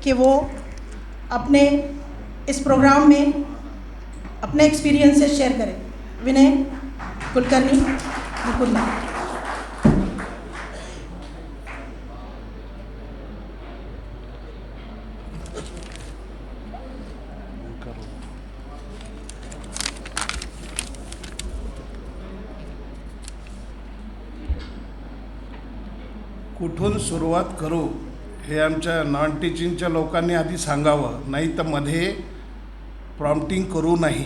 कि वो अपने इस प्रोग्राम में अपने एक्सपीरियंसेस शेयर करें। विनय कुलकर्णी मुकुंदा। कुठून सुरुवात करू हे आमच्या नॉन टीचिंगच्या लोकांनी आधी सांगावं, नाही तर मध्ये प्रॉम्प्टिंग करू नाही.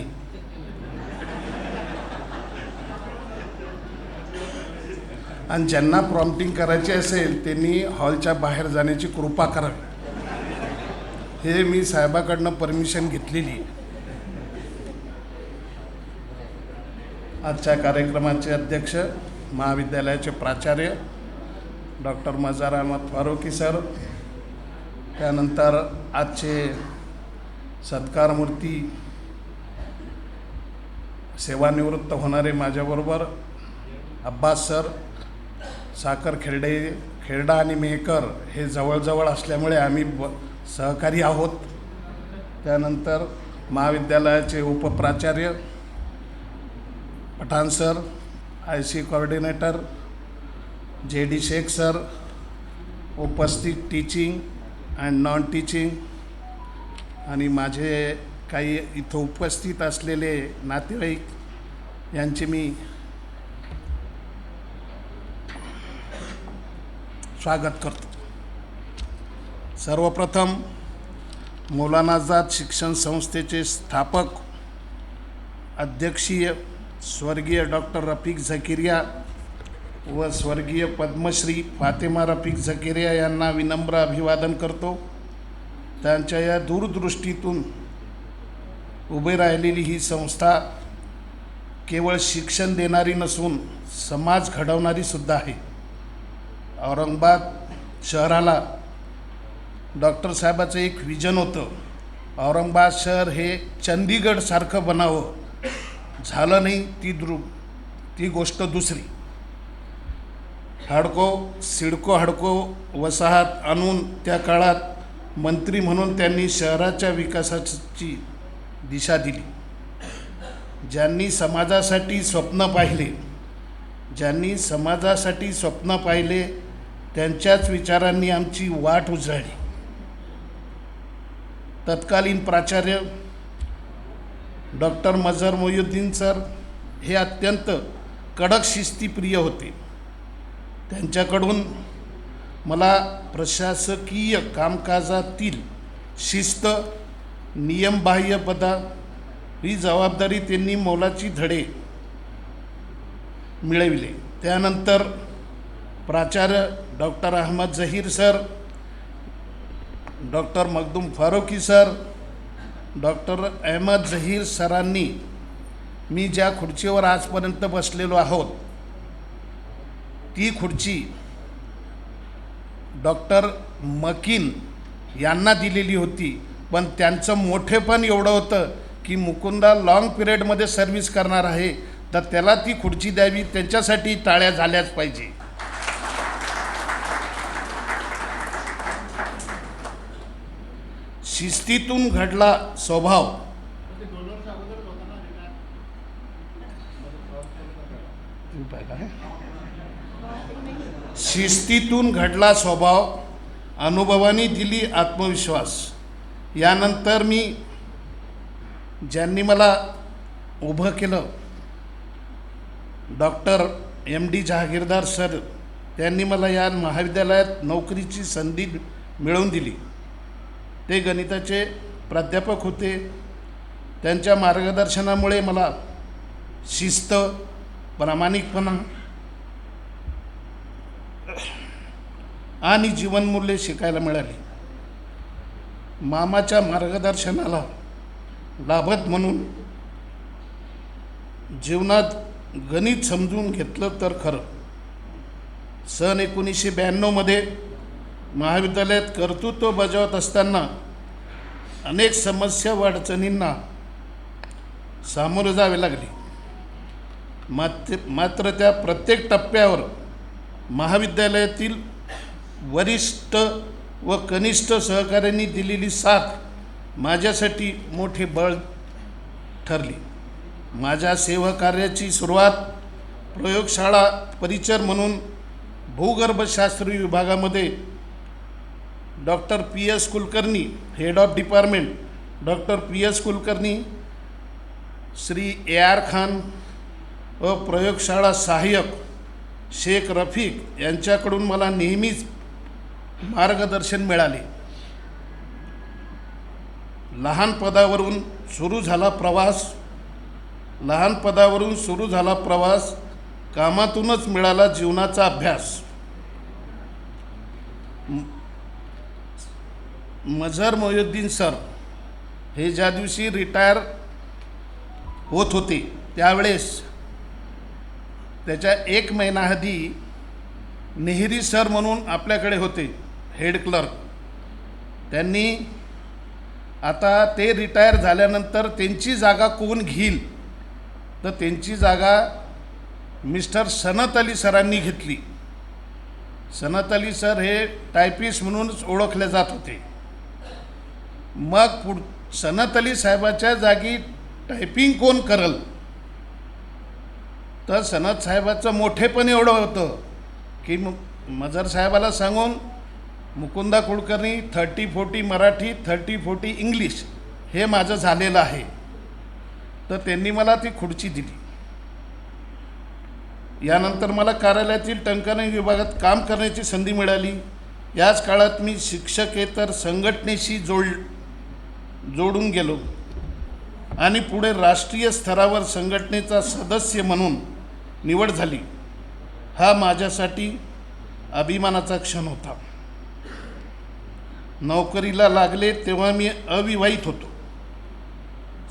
आणि ज्यांना प्रॉम्प्टिंग करायची असेल त्यांनी हॉलच्या बाहेर जाण्याची कृपा करावी. हे मी साहेबाकडनं परमिशन घेतलेली आहे. आजच्या कार्यक्रमाचे अध्यक्ष महाविद्यालयाचे प्राचार्य डॉक्टर मजार अहमद फारुकी सर, त्यानंतर आजचे सत्कारमूर्ती सेवानिवृत्त होणारे माझ्याबरोबर अब्बास सर, साखर खेरडा आणि मेहकर हे जवळजवळ असल्यामुळे आम्ही सहकारी आहोत. त्यानंतर महाविद्यालयाचे उपप्राचार्य Pathan sir, IC coordinator JD Shaikh sir, उपस्थित टीचिंग अँड नॉन टीचिंग आणि माझे काही इथं उपस्थित असलेले नातेवाईक यांचे मी स्वागत करतो. सर्वप्रथम मौलाना आझाद शिक्षण संस्थेचे स्थापक अध्यक्षीय स्वर्गीय डॉक्टर रफिक झकिरिया व स्वर्गीय पद्मश्री फातेमा रफिक झकिरिया यांना विनम्र अभिवादन करतो. त्यांच्या या दूरदृष्टीतून उभी राहिलेली ही संस्था केवळ शिक्षण देणारी नसून समाज घडवणारी सुद्धा आहे. औरंगाबाद शहराला डॉक्टर साहेबाचं एक विजन होतं, औरंगाबाद शहर हे चंदीगडसारखं बनावं. झालं नाही, ती गोष्ट दुसरी. सिडको हडको वसाहत आणून त्या काळात मंत्री म्हणून त्यांनी शहराच्या विकासाची दिशा दिली. ज्यांनी समाजासाठी स्वप्न पाहिले त्यांच्याच विचारांनी आमची वाट उजळली. तत्कालीन प्राचार्य डॉक्टर मजहर मोहिउद्दीन सर हे अत्यंत कडक शिस्तीप्रिय होते. त्यांच्याकडून मला प्रशासकीय कामकाजातील शिस्त, नियमबाह्यपणा ही जबाबदारी त्यांनी मोलाची धडे मिळविले. त्यानंतर प्राचार्य doctor Ahmad Zaheer sir, doctor Makhdoom Farooqui sir, doctor Ahmad Zaheer सरांनी मी ज्या खुर्चीवर आजपर्यंत बसलेलो आहोत ती खुर्ची डॉक्टर मकीन यांना दिलेली होती. पण त्यांचं मोठेपण एवढं होतं की मुकुंदा लॉंग पिरियडमध्ये सर्व्हिस करणार आहे तर त्याला ती खुर्ची द्यावी, त्यांच्यासाठी टाळ्या झाल्याच पाहिजे. शिस्तीतून घडला स्वभाव. शिस्तीतून घडला स्वभाव, अनुभवाने दिली आत्मविश्वास. यानंतर ज्यांनी मला उभं केलं डॉक्टर MD जहागीरदार सर, त्यांनी मला या महाविद्यालयात नोकरीची संधी मिळवून दिली. ते गणिताचे प्राध्यापक होते. त्यांच्या मार्गदर्शनामुळे मला शिस्त, प्रामाणिकपणा आणि जीवनमूल्ये शिकायला मिळाली. मामाच्या मार्गदर्शनाला लाभत म्हणून जीवनात गणित समजून घेतलं तर खरं. सन 1992 महाविद्यालयात कर्तृत्व बजावत असताना अनेक समस्या व अडचणींना सामोरे जावे लागले. मात्र त्या प्रत्येक टप्प्यावर महाविद्यालयातील वरिष्ठ व कनिष्ठ सहकाऱ्यांनी दिलेली साथ माझ्यासाठी मोठे बळ ठरली. माझ्या सेवाकार्याची सुरुवात प्रयोगशाळा परिचर म्हणून भूगर्भशास्त्री विभागामध्ये doctor P S Kulkarni, head of department doctor P S Kulkarni, Shri A R Khan व प्रयोगशाळा सहाय्यक शेख रफीक यांच्याकडून मला नेहमीच मार्गदर्शन मिळाले. लहान पदावरून सुरू झाला प्रवास, कामातूनच मिळाला जीवनाचा अभ्यास. मझहर मोहिउद्दीन सर हे ज्या दिवशी रिटायर होत होते त्यावेळेस त्याच्या 1 महिना आधी नेहरी सर म्हणून आपल्याकडे होते हेड क्लर्क. त्यांनी आता ते रिटायर झाल्यानंतर त्यांची जागा कोण घेईल, तर त्यांची जागा मिस्टर सनत अली सरांनी घेतली. सनत अली सर हे टायपिस्ट म्हणूनच ओळखले जात होते. मग सनत अली साहेबाच्या जागी टायपिंग कोण करल, तर सनत साहेबाचं मोठेपण एवढं होतं की मझहर साहेबाला सांगून मुकुंदा कुलकर्णी 30-40 मराठी 30-40 इंग्लिश हे माझं झालेलं आहे, तर त्यांनी मला ती खुर्ची दिली. यानंतर मला कार्यालयातील टंकणे विभागात काम करण्याची संधी मिळाली. याच काळात मी शिक्षकेतर संघटनेशी जोडून गेलो आणि पुढे राष्ट्रीय स्तरावर संघटनेचा सदस्य म्हणून निवड झाली. हा माझ्यासाठी अभिमानाचा क्षण होता. नोकरीला लागले तेव्हा मी अविवाहित होतो.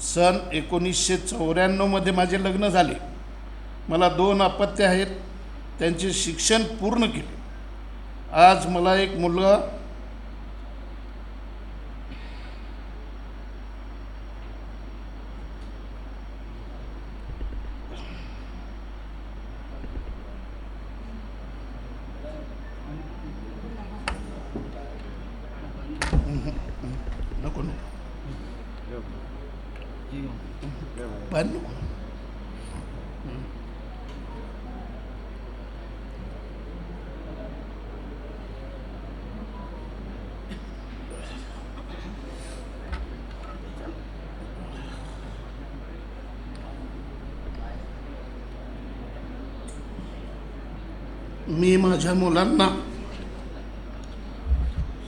सन 1994 माझे लग्न झाले. मला 2 अपत्य आहेत. त्यांचे शिक्षण पूर्ण केले. आज मला एक मुलगा नको पण मी माझ्या मुलांना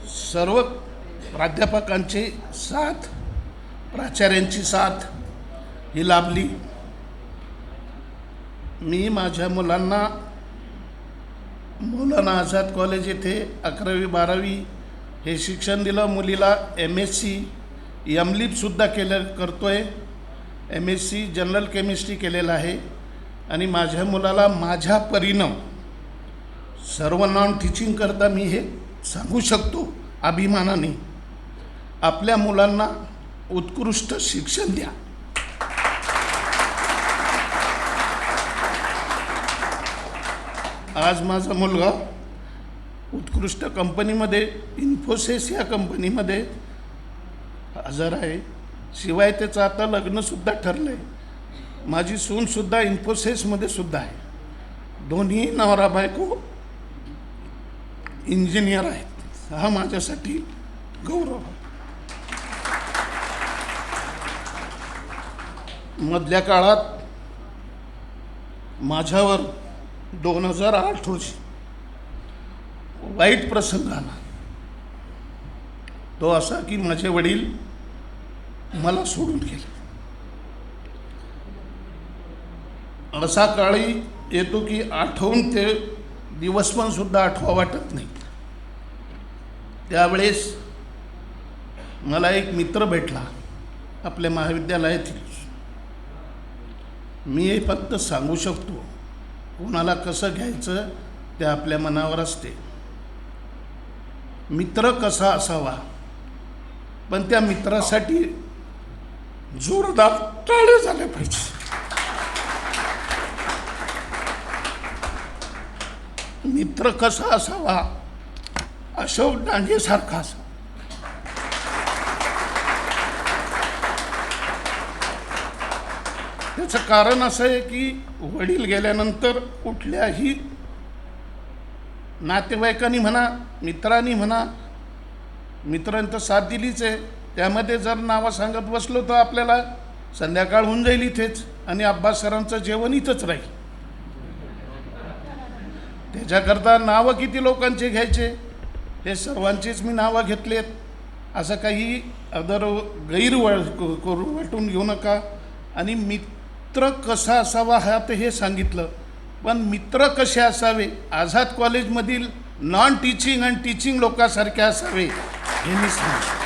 सर्व प्राध्यापकांची साथ, प्राचार्यांची साथ ही लाभली. मी माझ्या मुलांना मौलाना आझाद कॉलेज येथे 11वी-12वी हे शिक्षण दिलं. मुलीला MSc MLibसुद्धा करतोय. MSc जनरल केमिस्ट्री केलेलं आहे. आणि माझ्या मुलाला माझ्या परीनं सर्व नॉन टीचिंग करता मी हे सांगू शकतो अभिमानाने, आपल्या मुलांना उत्कृष्ट शिक्षण द्या. आज माझा मुलगा उत्कृष्ट कंपनीमध्ये, इन्फोसिस या कंपनीमध्ये हजर आहे. शिवाय त्याचं आता लग्नसुद्धा ठरलं आहे. माझी सूनसुद्धा इन्फोसिसमध्ये सुद्धा आहे. दोन्ही नवरा बायको इंजिनियर आहेत. हा माझ्यासाठी गौरव आहे. मधल्या काळात माझ्यावर 2008 रोजी वाईट प्रसंग आला. तो असा की माझे वडील मला सोडून गेले. असा काळी येतो की आठवून ते दिवस पण सुद्धा आठवा वाटत नाही. त्यावेळेस मला एक मित्र भेटला आपल्या महाविद्यालयातील. मी हे फक्त सांगू शकतो, कोणाला कसं घ्यायचं ते आपल्या मनावर असते. मित्र कसा असावा, पण त्या मित्रासाठी जोरदार टाळ्या झाल्या पाहिजे. मित्र कसा असावा अशोक डांगेसारखा असावा. त्याचं कारण असं आहे की वडील गेल्यानंतर कुठल्याही नातेवाईकांनी म्हणा, मित्रांनी म्हणा, मित्रांनी तर साथ दिलीच आहे, त्यामध्ये जर नावं सांगत बसलो तर आपल्याला संध्याकाळ होऊन जाईल इथेच आणि अब्बास सरांचं जेवण इथंच राहील. त्याच्याकरता नावं किती लोकांचे घ्यायचे, हे सर्वांचीच मी नावं घेतलेत. असं काही करू वाटून घेऊ नका. आणि मित्र कसा असावा हा तर हे सांगितलं, पण मित्र कसे असावे, आझाद कॉलेजमधील नॉन टीचिंग आणि टीचिंग लोकांसारखे असावे हे मी सांगितलं.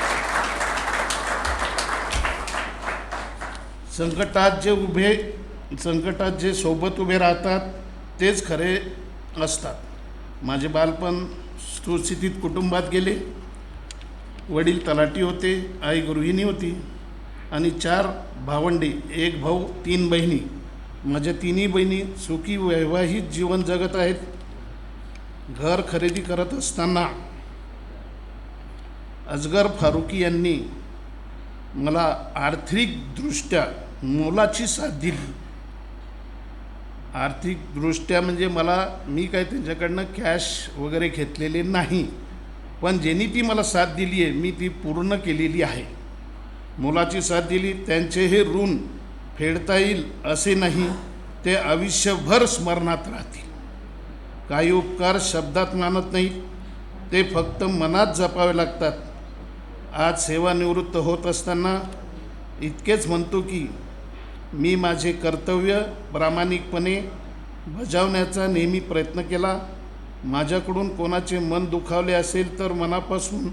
संकटात जे सोबत उभे राहतात तेच खरे असतात. माझे बालपण सुस्थितीत कुटुंबात गेले. वडील तलाठी होते, आई गृहिणी होती आणि 4 भावंडे, 1 भाऊ, 3 बहिणी. माझ्या 3ही बहिणी सुखी वैवाहिक जीवन जगत आहेत. घर खरेदी करत असताना असगर फारुकी यांनी मला आर्थिकदृष्ट्या मोलाची साथ दिली. आर्थिकदृष्ट्या म्हणजे मी काही त्यांच्याकडनं कॅश वगैरे घेतलेले नाही, पण ज्यांनी ती मला साथ दिली आहे मी ती पूर्ण केलेली आहे. मोलाची साथ दिली. त्यांचे हे ऋण फेडता येईल असे नाही, ते आयुष्यभर स्मरणात राहतील. काही उपकार शब्दात मानत नाहीत, ते फक्त मनात जपावे लागतात. आज सेवानिवृत्त होत असताना इतकेच म्हणतो की मी माझे कर्तव्य प्रामाणिकपणे बजावण्याचा नेहमी प्रयत्न केला. माझ्याकडून कोणाचे मन दुखावले असेल तर मनापासून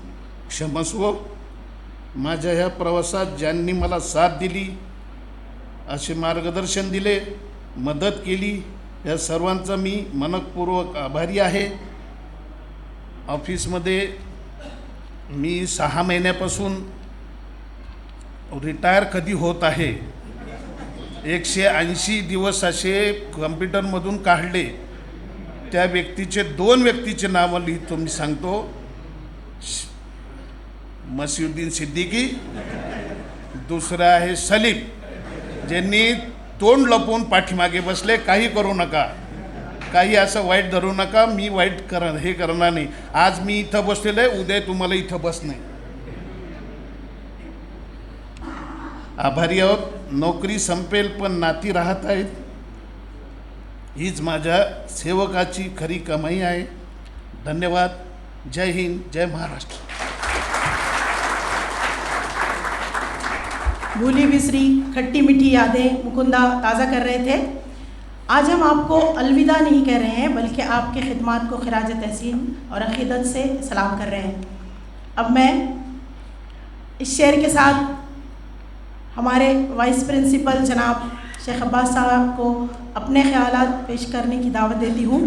क्षमस्व. माझ्या ह्या प्रवासात ज्यांनी मला साथ दिली, असे मार्गदर्शन दिले, मदत केली, या सर्वांचा मी मनःपूर्वक आभारी आहे. ऑफिसमध्ये मी 6 महिन्यापासून रिटायर कधी होत आहे, 180 दिवस असे कम्प्युटरमधून काढले. त्या व्यक्तीचे 2 व्यक्तीचे नावं लिहितो मी सांगतो. मसिउद्दीन सिद्दीकी, दुसरा आहे सलीम, ज्यांनी तोंड लपवून पाठीमागे बसले. काही करू नका, काही असं वाईट धरू नका, मी वाईट हे करणार नाही. आज मी इथं बसलेलं आहे, उद्या तुम्हाला इथं बस नाही. आभारी आहोत. नोकरी संपेल पण नाती राहत आहेत, हीच माझ्या सेवकाची खरी कमाई आहे. धन्यवाद. जय हिंद, जय महाराष्ट्र. भूली बिसरी खट्टी मीठी यादें मुकुंदा ताज़ा कर रहे थे. आज हम आपको अलविदा नहीं कह रहे हैं, बल्कि आपके खिदमात को खिराज तहसीन और अक़ीदत से सलाम कर रहे हैं. अब मैं इस शेर के साथ हमारे वाइस प्रिंसिपल जनाब शेख अब्बास साहब को अपने ख्यालात पेश करने की दावत देती हूँ.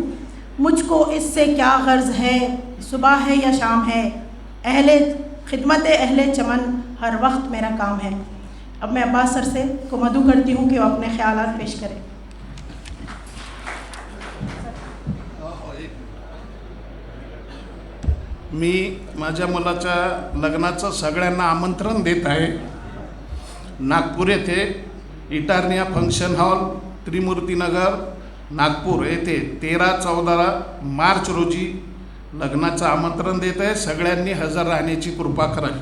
मुझको इससे क्या गर्ज़ है, सुबह है या शाम है, खिदमत अहले चमन हर वक्त मेरा काम है. अब मैं अब्बास सर से को मदू करती हूँ कि वो अपने ख्यालात पेश करें. मी माझ्या मुलाच्या लग्नाचं सगळ्यांना आमंत्रण देत आहे. नागपूर येथे इटारनिया फंक्शन हॉल, त्रिमूर्तीनगर, नागपूर येथे 13-14 मार्च रोजी लग्नाचं आमंत्रण देत आहे. सगळ्यांनी हजर राहण्याची कृपा करावी.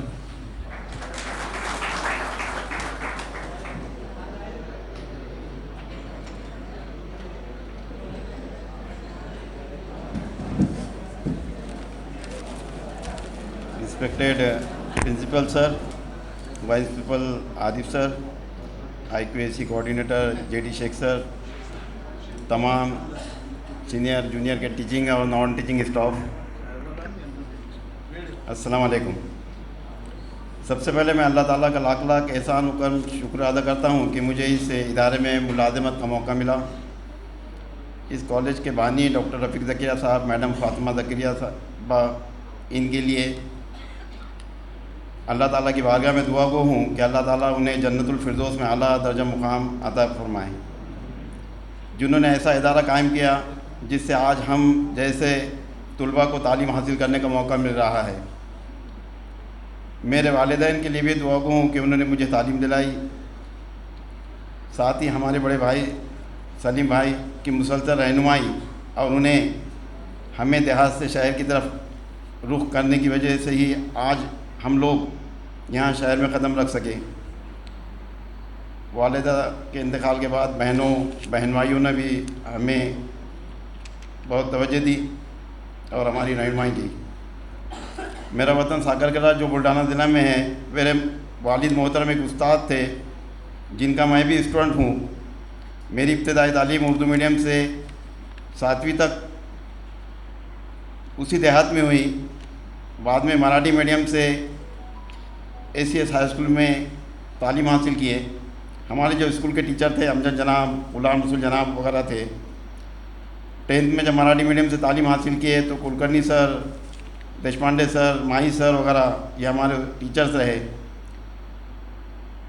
Respected Principal Sir, Vice Principal Adif sir, IQAC coordinator JD Shaikh sir, तमाम सीनियर जूनियर के टीचिंग और नॉन टीचिंग स्टाफ, अस्सलाम वालेकुम. सबसे पहले मैं अल्लाह ताला का लाख लाख एहसान कर शुक्र अदा करता हूँ कि मुझे इस इदारे में मुलाजमत का मौका मिला. इस कॉलेज के बानी डॉक्टर रफ़ीक ज़किया साहब, मैडम फ़ातिमा ज़किया साहबा, इनके लिए अल्लाह ताला की बारगाह में दुआ गो हूँ कि अल्लाह ताला उन्हें जन्नतुल फिरदौस में आला दर्जा मुकाम अता फरमाएँ. जिन्होंने ऐसा इदारा कायम किया जिससे आज हम जैसे तलबा को तालीम हासिल करने का मौका मिल रहा है। मेरे वालिदैन के लिए भी दुआ गो हूँ कि उन्होंने मुझे तालीम दिलाई। साथ ही हमारे बड़े भाई सलीम भाई की मुसलसल रहनुमाई और उन्हें हमें देहात से शहर की तरफ रुख करने की वजह से ही आज हम लोग यहाँ शहर में कदम रख सके। वालिदा के इंतकाल के बाद बहन भाइयों ने भी हमें बहुत तवज्जो दी और हमारी रहनुमाई की। मेरा वतन साकरकला जो बुल्ढाना ज़िला में है, मेरे वालिद मोहतरम एक उस्ताद थे जिनका मैं भी स्टूडेंट हूँ। मेरी इब्तदाई तालीम उर्दू मीडियम से 7वीं तक उसी देहात में हुई। बाद में मराठी मीडियम से ACS हाई स्कूल में तालीम हासिल किए। हमारे जो स्कूल के टीचर थे अमजद जनाब, गुलाम रसूल जनाब वगैरह थे। 10th में जब मराठी मीडियम से तालीम हासिल किए तो कुलकर्णी सर, देशपांडे सर, माही सर वगैरह ये हमारे टीचर्स रहे।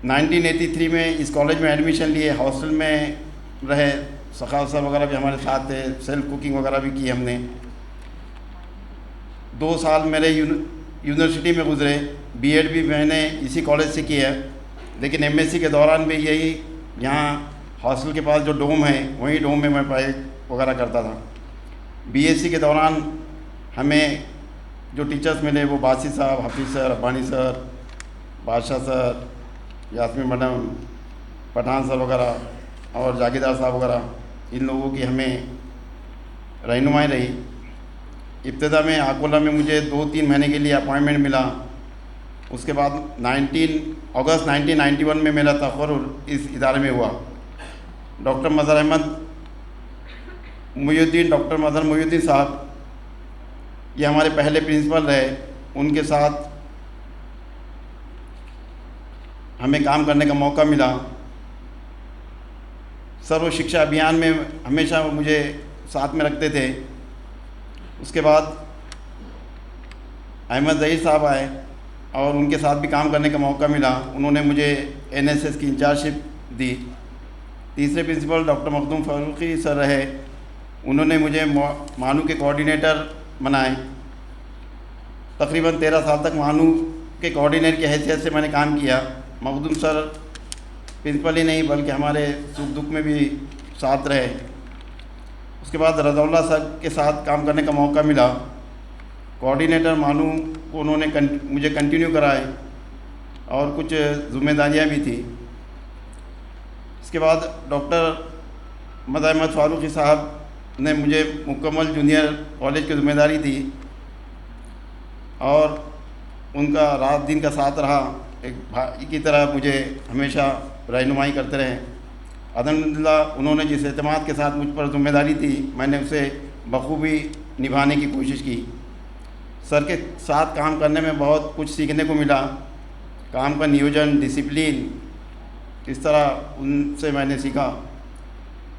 1983 में इस कॉलेज में एडमिशन लिए, हॉस्टल में रहे। सखावत सर वगैरह भी हमारे साथ थे, सेल्फ कुकिंग वगैरह भी की हमने। 2 साल मेरे यूनिवर्सिटी में गुजरे। B.Ed भी मैंने इसी कॉलेज से किया, लेकिन MSc के दौरान भी यही यहाँ हॉस्टल के पास जो डोम है वहीं डोम में मैं पढ़ाई वगैरह करता था। BSc के दौरान हमें जो टीचर्स मिले वो बासी साहब, Hafeez sir, Abbani sir, Badshah sir, Yasmeen madam, Pathan sir वगैरह और जागीरदार साहब वगैरह, इन लोगों की हमें रहनुमाई रही। इब्तिदा में आकोला में मुझे 2-3 महीने के लिए अपॉइंटमेंट मिला। उसके बाद 19 अगस्त 1991 में मेरा तखर्रुज इस इदारे में हुआ। डॉक्टर मज़हर मुहिउद्दीन साहब ये हमारे पहले प्रिंसिपल रहे। उनके साथ हमें काम करने का मौका मिला। सर्व शिक्षा अभियान में हमेशा वो मुझे साथ में रखते थे। उसके बाद अहमद ज़हीर साहब आए और उनके साथ भी काम करने का मौका मिला। उन्होंने मुझे NSS की इंचार्जशिप दी। तीसरे principal doctor Makhdoom Farooqui sir रहे। उन्होंने मुझे मानू के कोऑर्डिनेटर बनाए। तकरीबन 13 साल तक मानू के कोऑर्डिनेटर की हैसियत से मैंने काम किया। मखदूम सर प्रिंसिपल ही नहीं बल्कि हमारे सुख दुख में भी साथ रहे। उसके बाद रज़ौल्ला सर के साथ काम करने का मौका मिला। कोऑर्डिनेटर मानू को उन्होंने मुझे कंटिन्यू कराए और कुछ ज़िम्मेदारियां भी थी। इसके बाद डॉक्टर अहमद फारूकी साहब ने मुझे मुकम्मल जूनियर कॉलेज की ज़िम्मेदारी दी और उनका रात दिन का साथ रहा। एक भाई की तरह मुझे हमेशा रहनुमाई करते रहे। अल्हम्दुलिल्लाह उन्होंने जिस एतमाद के साथ मुझ पर ज़िम्मेदारी थी मैंने उसे बखूबी निभाने की कोशिश की। सर के साथ काम करने में बहुत कुछ सीखने को मिला। काम का नियोजन, डिसिप्लिन, इस तरह उनसे मैंने सीखा।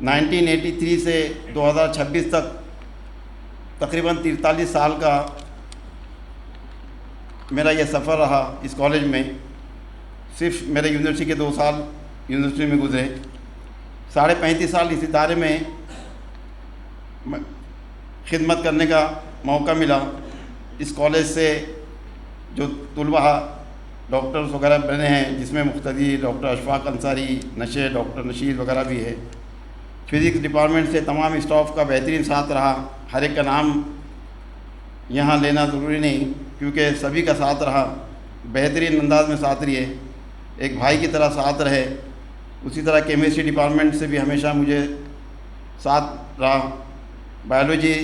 1983 से 2026 तक तकरीबन 43 साल का मेरा यह सफ़र रहा इस कॉलेज में। सिर्फ मेरे यूनिवर्सिटी के 2 साल यूनिवर्सिटी में गुजरे। 35.5 साल इस इदारे में खिदमत करने का मौका मिला। इस कॉलेज से जो तलबा डॉक्टर्स वगैरह बने हैं, जिसमें मुख्तदी डॉक्टर अशफाक अंसारी, नशे डॉक्टर नशीद वगैरह भी है। फिज़िक्स डिपार्टमेंट से तमाम स्टाफ का बेहतरीन साथ रहा। हर एक का नाम यहाँ लेना ज़रूरी नहीं क्योंकि सभी का साथ रहा, बेहतरीन अंदाज में साथ रहे, एक भाई की तरह साथ रहे। उसी तरह केमिस्ट्री डिपार्टमेंट से भी हमेशा मुझे साथ रहा। बायोलॉजी,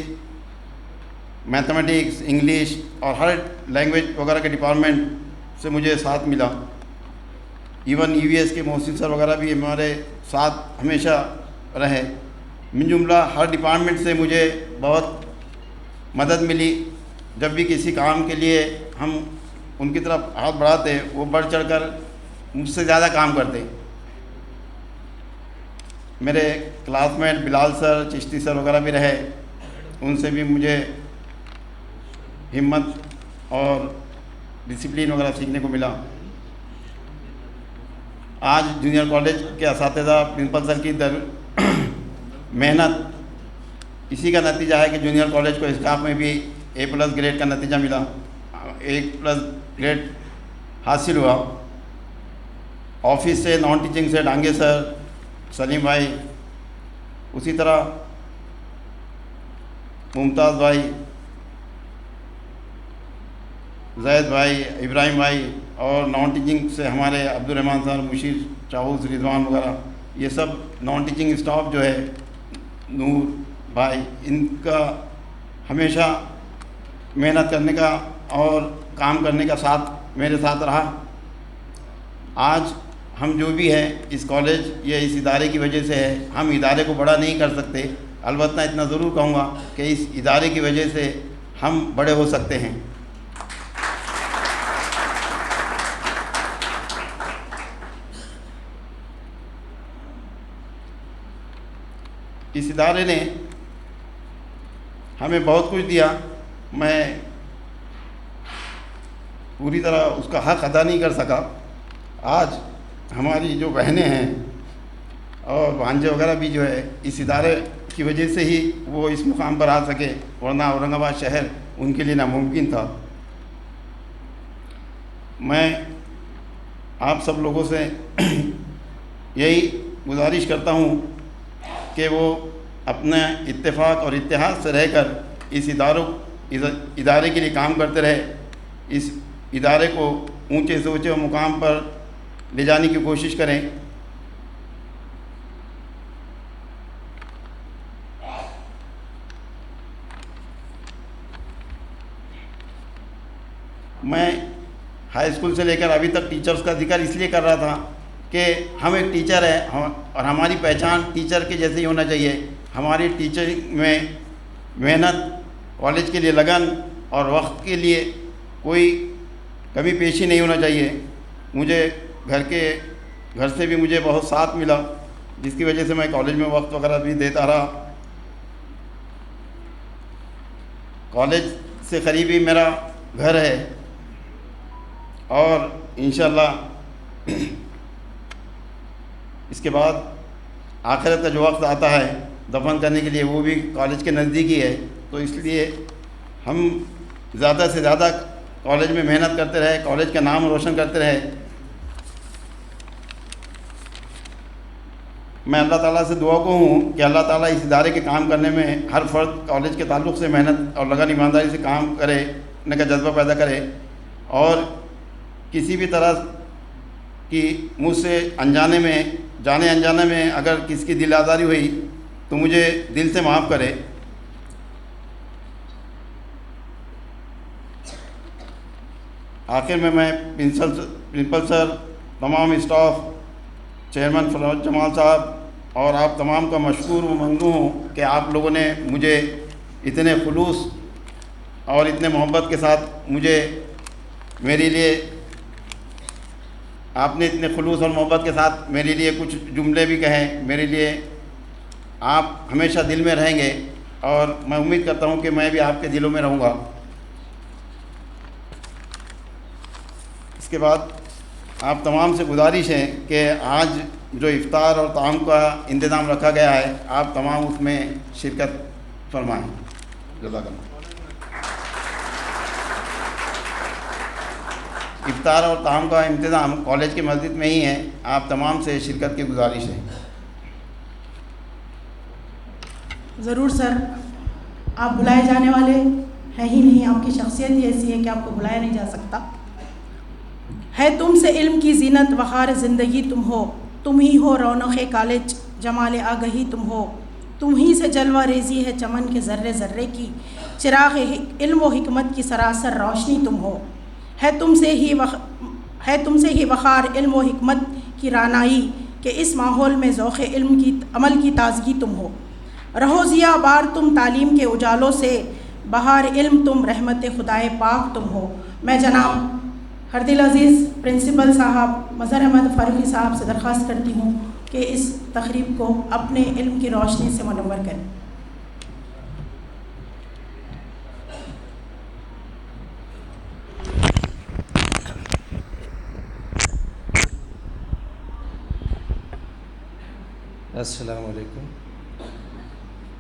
मैथमेटिक्स, इंग्लिश और हर लैंग्वेज वगैरह के डिपार्टमेंट से मुझे साथ मिला। इवन EVS के मोहसिन सर वगैरह भी हमारे साथ हमेशा रहे। मिन जुमला हर डिपार्टमेंट से मुझे बहुत मदद मिली। जब भी किसी काम के लिए हम उनकी तरफ हाथ बढ़ाते वो बढ़ चढ़ कर मुझसे ज़्यादा काम करते। मेरे classmate Bilal sir, Chishti sir वगैरह भी रहे। उनसे भी मुझे हिम्मत और डिसिप्लिन वगैरह सीखने को मिला। आज जूनियर कॉलेज के असातिज़ा, प्रिंसिपल सर की मेहनत, इसी का नतीजा है कि जूनियर कॉलेज को स्टाफ में भी A+ ग्रेड का नतीजा मिला, A+ ग्रेड हासिल हुआ। ऑफिस से नॉन टीचिंग से डांगे सर, सलीम भाई, उसी तरह मुमताज़ भाई, जैद भाई, इब्राहिम भाई, और नॉन टीचिंग से हमारे अब्दुलरहमान सर, मुशीर, चाऊस, रिजवान वगैरह, ये सब नॉन टीचिंग स्टाफ जो है, नूर भाई, इनका हमेशा मेहनत करने का और काम करने का साथ मेरे साथ रहा। आज हम जो भी हैं इस कॉलेज या इस इदारे की वजह से है। हम इदारे को बड़ा नहीं कर सकते, अलबत्ता इतना ज़रूर कहूँगा कि इस इदारे की वजह से हम बड़े हो सकते हैं। इस इदारे ने हमें बहुत कुछ दिया। मैं पूरी तरह उसका हक़ अदा नहीं कर सका। आज हमारी जो बहनें हैं और भांजे वगैरह भी जो है इस इदारे की वजह से ही वो इस मुकाम पर आ सके, वरना औरंगाबाद शहर उनके लिए नामुमकिन था। मैं आप सब लोगों से यही गुजारिश करता हूँ कि वो अपने इत्तेफाक और इत्तेहाद से रहकर इस इदारे के लिए काम करते रहे, इस इदारे को ऊंचे से ऊंचे मुकाम पर ले जाने की कोशिश करें। मैं हाई स्कूल से लेकर अभी तक टीचर्स का जिक्र इसलिए कर रहा था कि हम एक टीचर है और हमारी पहचान टीचर के जैसे ही होना चाहिए। हमारी टीचरिंग में मेहनत, कॉलेज के लिए लगन और वक्त के लिए कोई कमी पेशी नहीं होना चाहिए। मुझे घर से भी मुझे बहुत साथ मिला, जिसकी वजह से मैं कॉलेज में वक्त वगैरह भी देता रहा। कॉलेज से करीब ही मेरा घर है और इंशाअल्लाह इसके बाद आखिरत का जो वक्त आता है दफन करने के लिए, वो भी कॉलेज के नज़दीक ही है। तो इसलिए हम ज़्यादा से ज़्यादा कॉलेज में मेहनत करते रहे, कॉलेज का नाम रोशन करते रहे। मैं अल्लाह ताला से दुआ को हूँ कि अल्लाह ताला इस इदारे के काम करने में हर फ़र्द कॉलेज के ताल्लुक़ से मेहनत और लगन ईमानदारी से काम करने का जज्बा पैदा करे, और किसी भी तरह की मुझसे जाने अनजाने में अगर किसी की दिल आज़ारी हुई तो मुझे दिल से माफ़ करे। आखिर में मैं प्रिंसिपल सर, तमाम स्टाफ, चेयरमैन फरोज जमाल साहब और आप तमाम का मशकूर व ममनून हूँ कि आप लोगों ने मुझे इतने खुलूस और इतने मोहब्बत के साथ आपने इतने खुलूस और मोहब्बत के साथ मेरे लिए कुछ जुमले भी कहें। मेरे लिए आप हमेशा दिल में रहेंगे और मैं उम्मीद करता हूँ कि मैं भी आपके दिलों में रहूँगा। इसके बाद आप तमाम से गुजारिश है कि आज जो इफ्तार और ताम का इंतज़ाम रखा गया है, आप तमाम उसमें शिरकत फरमाएँ। जज़ाकल्लाह। इफ्तार और ताम का इंतज़ाम कॉलेज की मस्जिद में ही है। आप तमाम से शिरकत की गुजारिश है। ज़रूर सर, आप बुलाए जाने वाले हैं ही नहीं, आपकी शख्सियत ही ऐसी है कि आपको बुलाया नहीं जा सकता है। तुमसे इल्म की जीनत वक़ार ज़िंदगी तुम ही हो रौनक़ कॉलेज जमाल आगही तुम हो। तुम ही से जलवा रेज़ी है चमन के ज़र्रे ज़र्रे की, चिराग़ इल्म व हिकमत की सरासर रोशनी तुम हो। है तुमसे ही वक़ार इल्म व हिकमत की रानाई कि इस माहौल में ज़ौक़ इल्म की अमल की ताज़गी तुम हो। रहो ज़िया बार तुम तालीम के उजालों से, बहार इल्म तुम रहमत खुदाए पाक तुम हो। मैं जनाब हरदिल अज़ीज़ प्रिंसिपल साहब मज़हर अहमद फ़ारूक़ी साहब से दरख्वास्त करती हूँ कि इस तक़रीब को अपने इल्म की रोशनी से मुनव्वर करें। अस्सलामु अलैकुम।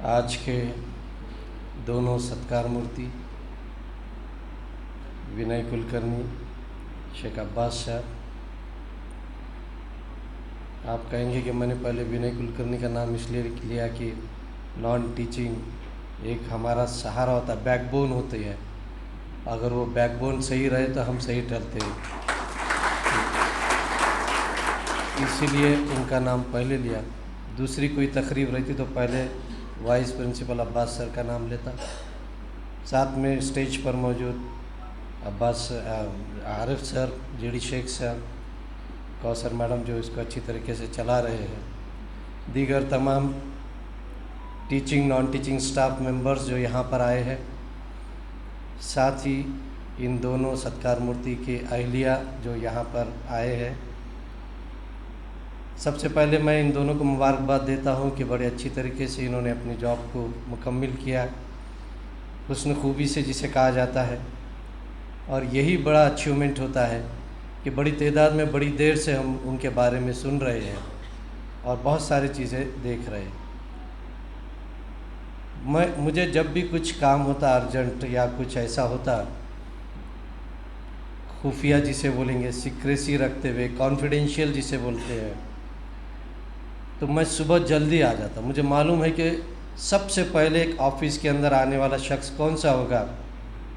आज के दोनों सत्कार मूर्ति विनय कुलकर्णी, शेख अब्बास साहब। आप कहेंगे कि मैंने पहले विनय कुलकर्णी का नाम इसलिए लिया कि नॉन टीचिंग एक हमारा सहारा होता है, बैकबोन होती है। अगर वो बैकबोन सही रहे तो हम सही चलते हैं, इसीलिए उनका नाम पहले लिया। दूसरी कोई तकरीब रहती तो पहले वाइस प्रिंसिपल अब्बास सर का नाम लेता। साथ में स्टेज पर मौजूद Abbas Arif sir, JD Shaikh sir, Kausar madam जो इसको अच्छी तरीके से चला रहे हैं, दीगर तमाम teaching non teaching staff members जो यहाँ पर आए हैं, साथ ही इन दोनों सत्कार मूर्ति के अहलिया जो यहाँ पर आए हैं। सबसे पहले मैं इन दोनों को मुबारकबाद देता हूँ कि बड़े अच्छी तरीके से इन्होंने अपनी जॉब को मुकम्मल किया, हुस्न खूबी से जिसे कहा जाता है। और यही बड़ा अचीवमेंट होता है कि बड़ी तादाद में बड़ी देर से हम उनके बारे में सुन रहे हैं और बहुत सारी चीज़ें देख रहे हैं। मुझे जब भी कुछ काम होता अर्जेंट या कुछ ऐसा होता, खुफिया जिसे बोलेंगे, सीक्रेसी रखते हुए, कॉन्फिडेंशियल जिसे बोलते हैं, तो मैं सुबह जल्दी आ जाता। मुझे मालूम है कि सबसे पहले एक ऑफिस के अंदर आने वाला शख्स कौन सा होगा,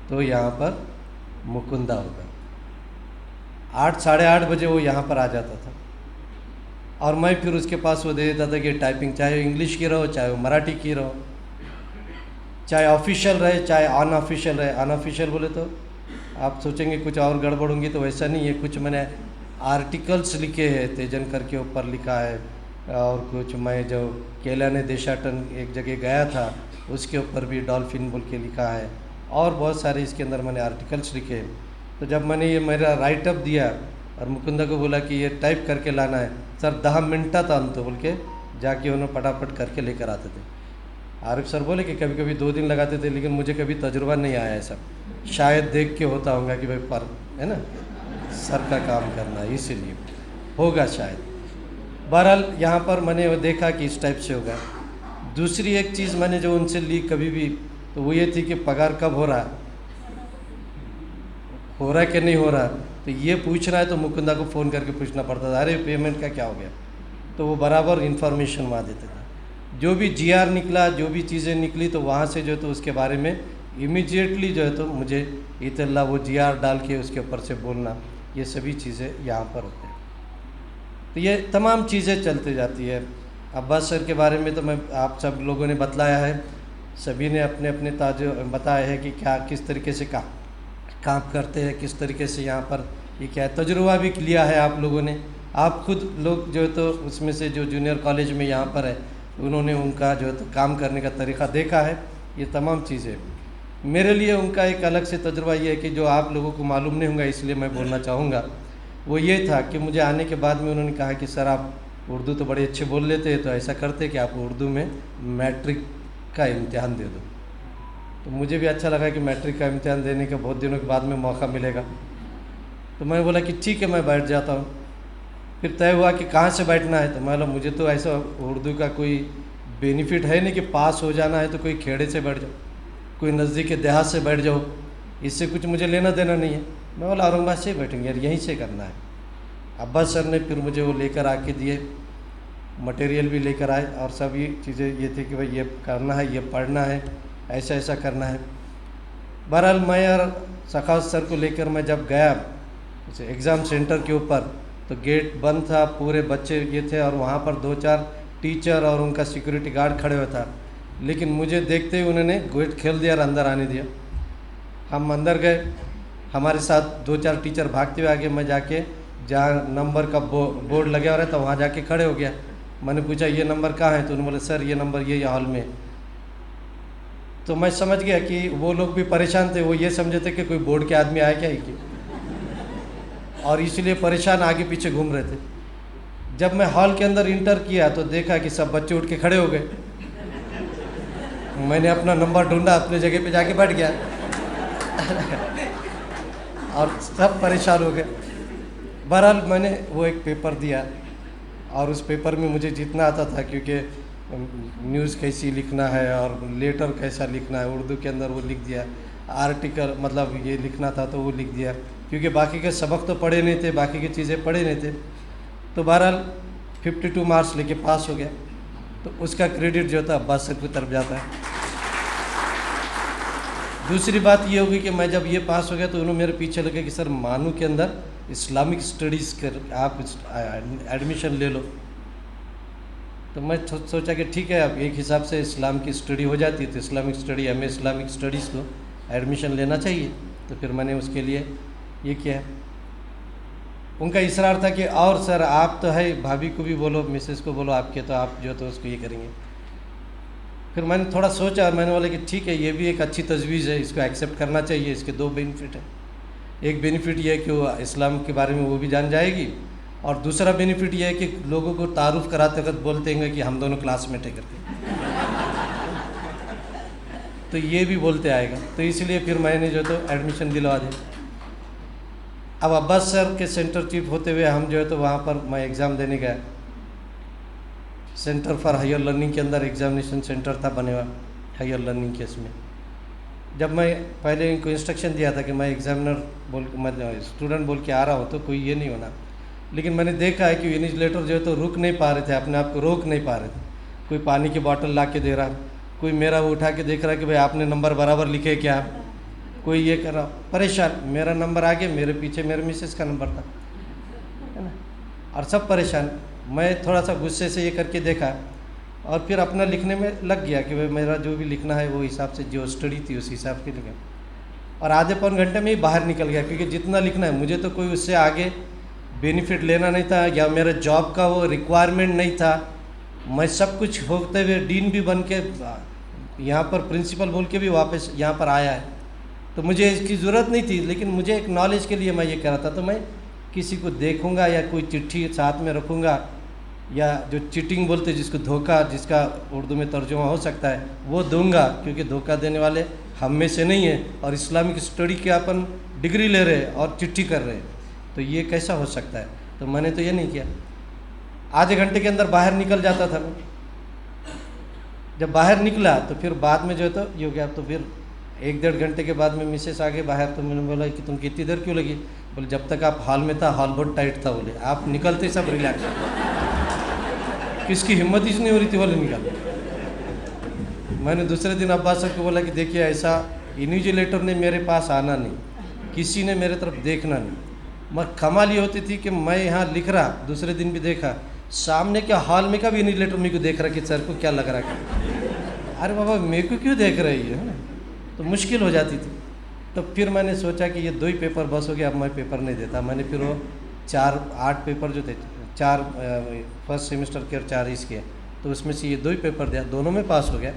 तो यहाँ पर मुकुंदा होगा। 8 साढ़े 8 बजे वो यहाँ पर आ जाता था और मैं फिर उसके पास वो दे देता था कि टाइपिंग चाहे इंग्लिश की रहो, चाहे वो मराठी की रहो, चाहे ऑफिशियल रहे, चाहे अनऑफिशियल रहे। अनऑफिशियल बोले तो आप सोचेंगे कुछ और गड़बड़ होंगी, तो वैसा नहीं है। कुछ मैंने आर्टिकल्स लिखे हैं, तेजन करके ऊपर लिखा है, और कुछ मैं जो केला ने देशाटन एक जगह गया था उसके ऊपर भी डॉल्फिन बोल के लिखा है, और बहुत सारे इसके अंदर मैंने आर्टिकल्स लिखे। तो जब मैंने ये मेरा राइटअप दिया और मुकुंदा को बोला कि ये टाइप करके लाना है, सर 10 मिनट था हम तो बोल के जाके उन्होंने फटाफट करके लेकर आते थे। आरिफ सर बोले कि कभी कभी 2 दिन लगाते थे, लेकिन मुझे कभी तजुर्बा नहीं आया ऐसा। शायद देख के होता होगा कि भाई पर है ना, सर का काम करना, इसीलिए होगा शायद। बहरहाल यहाँ पर मैंने वो देखा कि इस टाइप से होगा। दूसरी एक चीज़ मैंने जो उनसे ली कभी भी, तो वो ये थी कि पगार कब हो रहा है कि नहीं हो रहा। तो ये पूछना है तो मुकुंदा को फ़ोन करके पूछना पड़ता था, अरे पेमेंट का क्या हो गया, तो वो बराबर इन्फॉर्मेशन वहाँ देते थे। जो भी जीआर निकला, जो भी चीज़ें निकली, तो वहाँ से जो है तो उसके बारे में इमीडिएटली जो है तो मुझे इतला वो जीआर डाल के उसके ऊपर से बोलना, ये सभी चीज़ें यहाँ पर होते हैं। तो ये तमाम चीज़ें चलती जाती है। अब्बास सर के बारे में तो मैं आप सब लोगों ने बतलाया है, सभी ने अपने अपने ताजो बताया है कि क्या किस तरीके से काम करते हैं, किस तरीके से यहाँ पर ये क्या है, तजुर्बा भी लिया है आप लोगों ने। आप खुद लोग जो है तो उसमें से जो जूनियर कॉलेज में यहाँ पर है, उन्होंने उनका जो है तो काम करने का तरीक़ा देखा है। ये तमाम चीज़ें मेरे लिए उनका एक अलग से तजुर्बा ये है कि जो आप लोगों को मालूम नहीं होगा, इसलिए मैं बोलना चाहूँगा। वो ये था कि मुझे आने के बाद में उन्होंने कहा कि सर आप उर्दू तो बड़े अच्छे बोल लेते हैं, तो ऐसा करते कि आप उर्दू में मैट्रिक का इम्तिहान दे दो। तो मुझे भी अच्छा लगा कि मैट्रिक का इम्तिहान देने के बहुत दिनों के बाद में मौका मिलेगा। तो मैं बोला कि ठीक है मैं बैठ जाता हूँ। फिर तय हुआ कि कहाँ से बैठना है, तो मैं बोला मुझे तो ऐसा उर्दू का कोई बेनिफिट है नहीं कि पास हो जाना है तो कोई खेड़े से बैठ जाओ, कोई नज़दीक के देहात से बैठ जाओ, इससे कुछ मुझे लेना देना नहीं है। मैं बोला औरंगाबाद से ही बैठेंगे यार, यहीं से करना है। अब्बास सर ने फिर मुझे वो लेकर आके दिए, मटेरियल भी लेकर आए, और सभी चीज़ें ये थी कि भाई ये करना है, ये पढ़ना है, ऐसा ऐसा करना है। बहरहाल मैं और सखावत सर को लेकर मैं जब गया एग्ज़ाम सेंटर के ऊपर, तो गेट बंद था, पूरे बच्चे ये थे, और वहाँ पर 2-4 टीचर और उनका सिक्योरिटी गार्ड खड़े हुआ था। लेकिन मुझे देखते ही उन्होंने गेट खोल दिया और अंदर आने दिया। हम अंदर गए, हमारे साथ 2-4 टीचर भागते हुए आगे, मैं जाके जहाँ नंबर का बोर्ड लगा हुआ था वहाँ जाके खड़े हो गया। मैंने पूछा ये नंबर कहाँ है, तो उन्होंने बोला सर ये नंबर ये हॉल में। तो मैं समझ गया कि वो लोग भी परेशान थे, वो ये समझे थे कि कोई बोर्ड के आदमी आया क्या ही, और इसलिए परेशान आगे पीछे घूम रहे थे। जब मैं हॉल के अंदर इंटर किया तो देखा कि सब बच्चे उठ के खड़े हो गए। मैंने अपना नंबर ढूंढा, अपने जगह पे जाके बैठ गया और सब परेशान हो गए। बहरहाल मैंने वो एक पेपर दिया, और उस पेपर में मुझे जितना आता था, क्योंकि न्यूज़ कैसी लिखना है और लेटर कैसा लिखना है उर्दू के अंदर, वो लिख दिया। आर्टिकल मतलब ये लिखना था तो वो लिख दिया, क्योंकि बाकी के सबक तो पढ़े नहीं थे, बाकी की चीज़ें पढ़े नहीं थे। तो बहरहाल 52 मार्क्स लेके पास हो गया। तो उसका क्रेडिट जो था अब्बास सर की तरफ जाता है। दूसरी बात ये होगी कि मैं जब ये पास हो गया तो उन्होंने मेरे पीछे लगे कि सर मानू के अंदर इस्लामिक स्टडीज़ कर आप एडमिशन ले लो। तो मैं सोचा कि ठीक है, अब एक हिसाब से इस्लाम की स्टडी हो जाती है तो इस्लामिक स्टडी हमें इस्लामिक स्टडीज़ को एडमिशन लेना चाहिए। तो फिर मैंने उसके लिए ये किया। उनका इसरार था कि और सर आप तो है, भाभी को भी बोलो, मिसेस को बोलो आपके, तो आप जो तो उसको ये करेंगे। फिर मैंने थोड़ा सोचा और मैंने बोला कि ठीक है, ये भी एक अच्छी तजवीज़ है, इसको एक्सेप्ट करना चाहिए। इसके दो बेनिफिट है। एक बेनिफिट ये है कि वो इस्लाम के बारे में वो भी जान जाएगी, और दूसरा बेनिफिट ये है कि लोगों को तारुफ कराते वक्त बोलते हैं कि हम दोनों क्लासमेट है करके तो ये भी बोलते आएगा। तो इसलिए फिर मैंने जो तो एडमिशन दिलवा दिया। अब अब्बास सर के सेंटर चीफ होते हुए हम जो है तो वहाँ पर मैं एग्ज़ाम देने गया। सेंटर फॉर हायर लर्निंग के अंदर एग्जामिनेशन सेंटर था बने हुआ हायर लर्निंग के इसमें। जब मैं पहले इनको इंस्ट्रक्शन दिया था कि मैं एग्जामिनर बोल के मैं स्टूडेंट बोल के आ रहा हूँ तो कोई ये नहीं होना, लेकिन मैंने देखा है कि इन्विजिलेटर जो है तो रुक नहीं पा रहे थे, अपने आप को रोक नहीं पा रहे थे। कोई पानी की बोतल ला के दे रहा, कोई मेरा वो उठा के देख रहा कि भाई आपने नंबर बराबर लिखे क्या, कोई ये कर रहा, परेशान। मेरा नंबर आगे, मेरे पीछे मेरे मिसेस का नंबर था, है ना, और सब परेशान। मैं थोड़ा सा गुस्से से ये करके देखा और फिर अपना लिखने में लग गया कि भाई मेरा जो भी लिखना है वो हिसाब से जो स्टडी थी उस हिसाब से लिखा, और आधे पौन घंटे में ही बाहर निकल गया। क्योंकि जितना लिखना है मुझे तो कोई उससे आगे बेनिफिट लेना नहीं था, या मेरा जॉब का वो रिक्वायरमेंट नहीं था। मैं सब कुछ होते हुए डीन भी बन के यहाँ पर प्रिंसिपल बोल के भी वापस यहाँ पर आया है, तो मुझे इसकी ज़रूरत नहीं थी। लेकिन मुझे एक नॉलेज के लिए मैं ये कह रहा था, तो मैं किसी को देखूँगा या कोई चिट्ठी साथ में रखूँगा, या जो चीटिंग बोलते जिसको धोखा, जिसका उर्दू में तर्जुमा हो सकता है, वो दूंगा। क्योंकि धोखा देने वाले हम में से नहीं है, और इस्लामिक स्टडी के अपन डिग्री ले रहे हैं और चिट्ठी कर रहे हैं, तो ये कैसा हो सकता है। तो मैंने तो ये नहीं किया। आधे घंटे के अंदर बाहर निकल जाता था मैं। जब बाहर निकला तो फिर बाद में जो है तो ये हो गया। तो फिर 1-1.5 घंटे के बाद में मिसेस आगे बाहर, तो मैंने बोला कि तुम कितनी देर क्यों लगी? बोले जब तक आप हॉल में था, हॉल बहुत टाइट था। बोले आप निकलते सब रिलैक्स, किसकी हिम्मत ही नहीं हो रही थी बोले निकाल। मैंने दूसरे दिन अब्बास सर को बोला कि देखिए ऐसा इन्विजिलेटर ने मेरे पास आना नहीं, किसी ने मेरे तरफ देखना नहीं। मैं कमाल ये होती थी कि मैं यहाँ लिख रहा, दूसरे दिन भी देखा, सामने के हॉल में का भी इन्विजिलेटर मेरे को देख रहा कि सर को क्या लग रहा है, अरे बाबा मेरे को क्यों देख रही है ना, तो मुश्किल हो जाती थी। तो फिर मैंने सोचा कि ये 2 ही पेपर बस हो गया, अब मैं पेपर नहीं देता। मैंने फिर वो 8 पेपर जो थे, 4 फर्स्ट सेमेस्टर के और 4 इसके, तो उसमें से ये 2 ही पेपर दिया, दोनों में पास हो गया।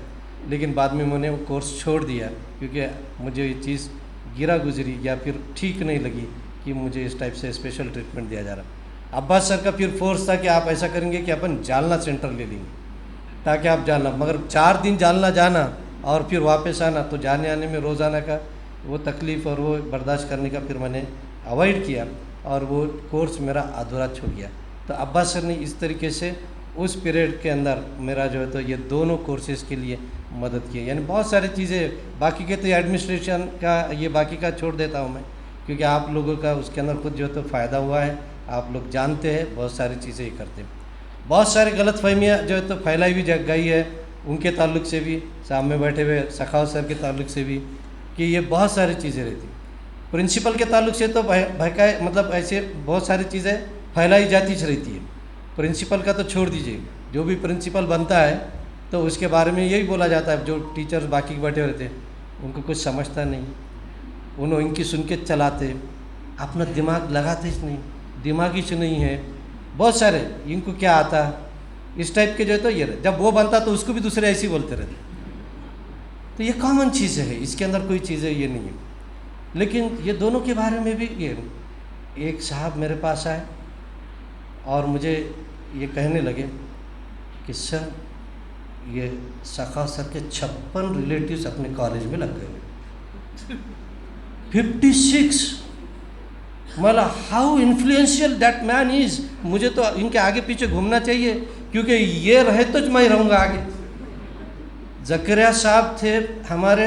लेकिन बाद में मैंने वो कोर्स छोड़ दिया, क्योंकि मुझे ये चीज़ गिरा गुजरी या फिर ठीक नहीं लगी कि मुझे इस टाइप से स्पेशल ट्रीटमेंट दिया जा रहा। अब्बास सर का फिर फोर्स था कि आप ऐसा करेंगे कि अपन जालना सेंटर ले लेंगे ताकि आप जालना, मगर 4 दिन जालना जाना और फिर वापस आना, तो जाने आने में रोज़ाना का वो तकलीफ़ और वो बर्दाश्त करने का फिर मैंने अवॉइड किया, और वो कोर्स मेरा अधूरा छूट गया। तो अब्बास सर ने इस तरीके से उस पीरियड के अंदर मेरा जो है तो ये दोनों कोर्सेज़ के लिए मदद की। यानी बहुत सारी चीज़ें, बाकी के तो एडमिनिस्ट्रेशन का ये बाकी का छोड़ देता हूँ मैं, क्योंकि आप लोगों का उसके अंदर खुद जो है तो फ़ायदा हुआ है, आप लोग जानते हैं, बहुत सारी चीज़ें ये करते हैं। बहुत सारी गलतफहमियाँ जो है तो फैलाई भी गई है, उनके ताल्लुक से भी, सामने बैठे हुए सखावत सर के ताल्लुक से भी, कि ये बहुत सारी चीज़ें रहती। प्रिंसिपल के ताल्लुक से तो भयकाए मतलब ऐसे बहुत सारी चीज़ें फैलाई जाती रहती है। प्रिंसिपल का तो छोड़ दीजिए, जो भी प्रिंसिपल बनता है तो उसके बारे में यही बोला जाता है, जो टीचर्स बाकी बैठे रहते हैं उनको कुछ समझता नहीं, उन्होंने इनकी सुन के चलाते, अपना दिमाग लगाते ही नहीं, दिमागी से नहीं है, बहुत सारे इनको क्या आता इस टाइप के जो है तो ये जब वो बनता तो उसको भी दूसरे ऐसे ही बोलते रहते। तो ये कॉमन चीज़ है, इसके अंदर कोई चीज़ें ये नहीं है। लेकिन ये दोनों के बारे में भी ये, एक साहब मेरे पास आए और मुझे ये कहने लगे कि सर ये सखा सर के 56 रिलेटिव्स अपने कॉलेज में लग गए 56। मतलब how influential that man is. मुझे तो इनके आगे पीछे घूमना चाहिए, क्योंकि ये रहे तो मैं रहूँगा आगे। ज़करिया साहब थे हमारे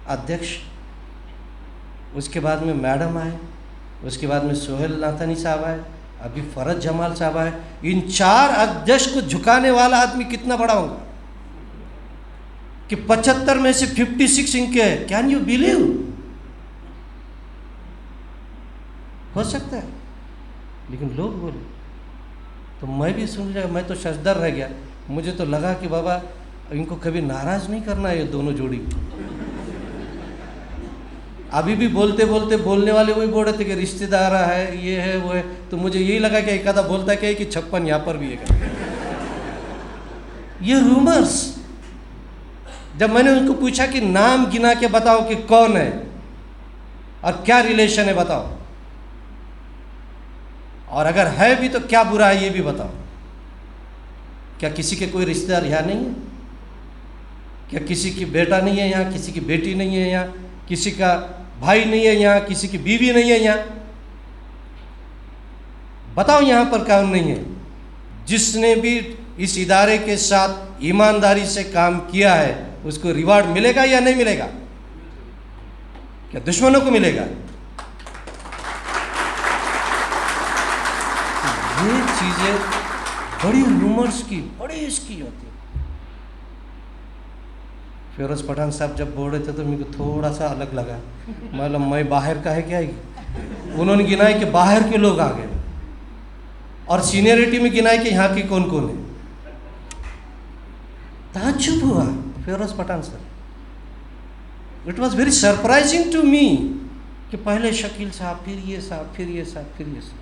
अध्यक्ष, उसके बाद में मैडम आए, उसके बाद में सोहेल नाथानी साहब आए, अभी फरज जमाल साहब आए। इन 4 अध्यक्ष को झुकाने वाला आदमी कितना बड़ा होगा कि 75 में से 56 इनके हैं। Can you believe? हो सकता है, लेकिन लोग बोले तो मैं भी सुन लिया, मैं तो शशदर रह गया। मुझे तो लगा कि बाबा इनको कभी नाराज नहीं करना है ये दोनों जोड़ी। अभी भी बोलते बोलते बोलने वाले वही बोल रहे थे कि रिश्तेदार है, ये है वो है, तो मुझे यही लगा कि एक आधा बोलता क्या है कि 56 यहाँ पर भी है। ये रूमर्स, जब मैंने उनको पूछा कि नाम गिना के बताओ कि कौन है और क्या रिलेशन है बताओ, और अगर है भी तो क्या बुरा है ये भी बताओ। क्या किसी के कोई रिश्तेदार यहाँ नहीं है? क्या किसी की बेटा नहीं है यहाँ, किसी की बेटी नहीं है यहाँ, किसी का भाई नहीं है यहाँ, किसी की बीवी नहीं है यहाँ? बताओ यहाँ पर कौन नहीं है? जिसने भी इस इदारे के साथ ईमानदारी से काम किया है उसको रिवार्ड मिलेगा या नहीं मिलेगा? क्या दुश्मनों को मिलेगा? ये चीजें बड़ी रूमर्स की, बड़ी इसकी होती है। फिरोज पठान साहब जब बोल रहे थे तो मेरे को थोड़ा सा अलग लगा, मतलब मैं बाहर का है क्या? उन्होंने गिनाए कि बाहर के लोग आ गए और सीनियरिटी में गिनाए कि यहाँ के कौन कौन है। ताज्जुब हुआ Firoz Pathan sir. It was very surprising to me कि पहले शकील साहब, फिर ये साहब, फिर ये साहब, फिर ये साहब।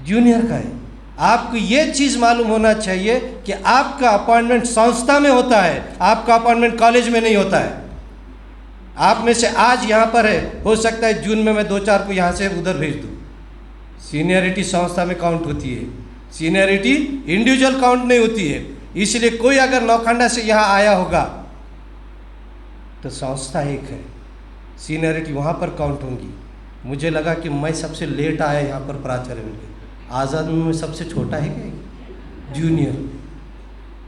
जूनियर का है। आपको ये चीज़ मालूम होना चाहिए कि आपका अपॉइंटमेंट संस्था में होता है, आपका अपॉइंटमेंट कॉलेज में नहीं होता है। आप में से आज यहाँ पर है, हो सकता है जून में मैं 2-4 को यहाँ से उधर भेज दूँ। सीनियरिटी संस्था में काउंट होती है, सीनियरिटी इंडिविजुअल काउंट नहीं होती है। इसलिए कोई अगर नौखंडा से यहाँ आया होगा तो संस्था एक है, सीनियरिटी वहाँ पर काउंट होंगी। मुझे लगा कि मैं सबसे लेट आया यहाँ पर प्राचार्य में, आज़ाद में सबसे छोटा है क्या जूनियर?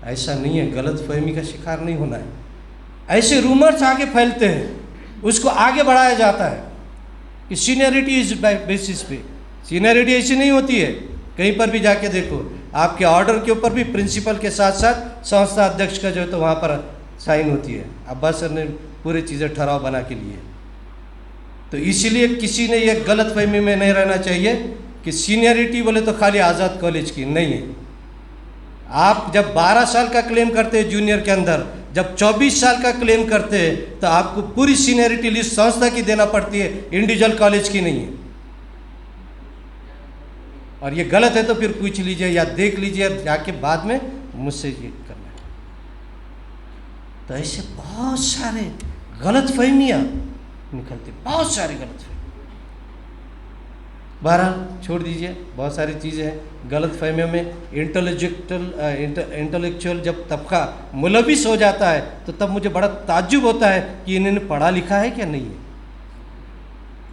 ऐसा नहीं है, गलत फहमी का शिकार नहीं होना है। ऐसे रूमर्स आगे फैलते हैं, उसको आगे बढ़ाया जाता है कि सीनियरिटी इस बेसिस पे। सीनियरिटी ऐसी नहीं होती है। कहीं पर भी जाके देखो, आपके ऑर्डर के ऊपर भी प्रिंसिपल के साथ साथ संस्था अध्यक्ष का जो है तो वहाँ पर साइन होती है। अब्बास सर ने पूरी चीज़ें ठहराव बना के लिए। तो इसीलिए किसी ने यह गलत फहमी में नहीं रहना चाहिए कि सीनियरिटी बोले तो खाली आज़ाद कॉलेज की नहीं है। आप जब 12 साल का क्लेम करते हैं जूनियर के अंदर, जब 24 साल का क्लेम करते हैं तो आपको पूरी सीनियरिटी लिस्ट संस्था की देना पड़ती है, इंडिविजुअल कॉलेज की नहीं है। और ये गलत है तो फिर पूछ लीजिए या देख लीजिए जाके बाद में मुझसे ये करना है। तो ऐसे बहुत सारे गलत फहमियाँ निकलती, बहुत सारी गलत फहमी। बहरहाल छोड़ दीजिए, बहुत सारी चीज़ें हैं गलत फहमियों में। इंटेलेक्चुअल जब तबका मुलविस हो जाता है तो तब मुझे बड़ा ताज्जुब होता है कि इन्होंने पढ़ा लिखा है क्या नहीं है,